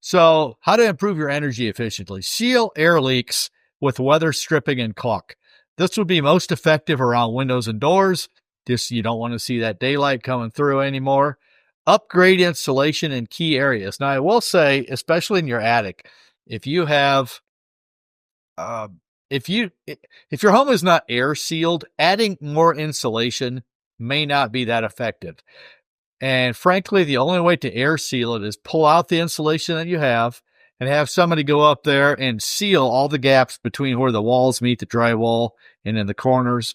So how to improve your energy efficiently? Seal air leaks with weather stripping and caulk. This would be most effective around windows and doors. Just you don't want to see that daylight coming through anymore. Upgrade insulation in key areas. Now, I will say, especially in your attic, if you have, if your home is not air sealed, adding more insulation may not be that effective. And frankly, the only way to air seal it is pull out the insulation that you have and have somebody go up there and seal all the gaps between where the walls meet the drywall and in the corners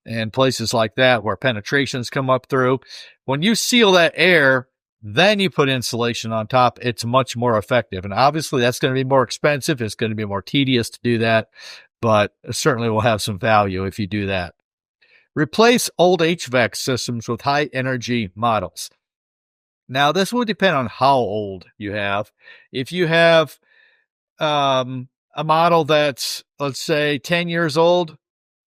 and places like that where penetrations come up through. When you seal that air, then you put insulation on top. It's much more effective. And obviously that's going to be more expensive. It's going to be more tedious to do that, but it certainly will have some value if you do that. Replace old HVAC systems with high energy models. Now, this will depend on how old you have. If you have a model that's, let's say, 10 years old,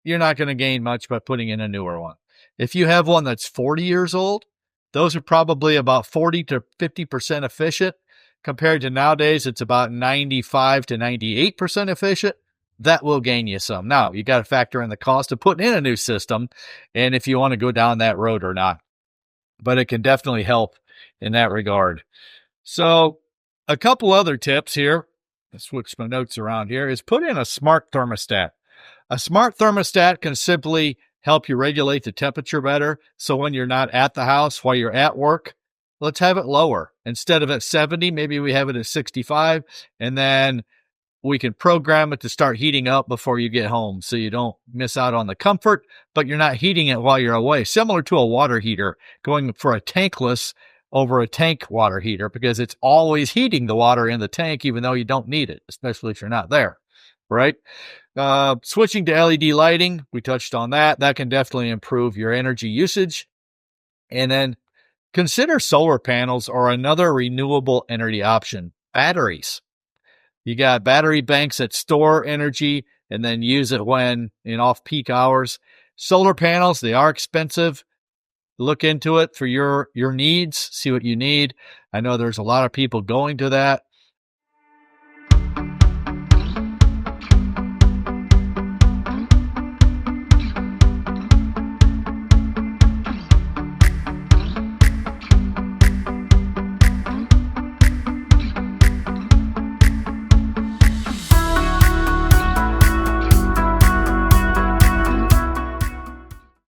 you're not going to gain much by putting in a newer one. If you have one that's 40 years old, those are probably about 40 to 50% efficient. Compared to nowadays, it's about 95 to 98% efficient. That will gain you some. Now, you got to factor in the cost of putting in a new system and if you want to go down that road or not. But it can definitely help in that regard. So a couple other tips here, I'll switch my notes around here, is put in a smart thermostat. A smart thermostat can simply help you regulate the temperature better. So when you're not at the house, while you're at work, let's have it lower. Instead of at 70, maybe we have it at 65, and then we can program it to start heating up before you get home so you don't miss out on the comfort, but you're not heating it while you're away. Similar to a water heater, going for a tankless over a tank water heater because it's always heating the water in the tank even though you don't need it, especially if you're not there, right? Switching to LED lighting, we touched on that. That can definitely improve your energy usage. And then consider solar panels or another renewable energy option, batteries. You got battery banks that store energy and then use it when in off-peak hours. Solar panels, they are expensive. Look into it for your needs, see what you need. I know there's a lot of people going to that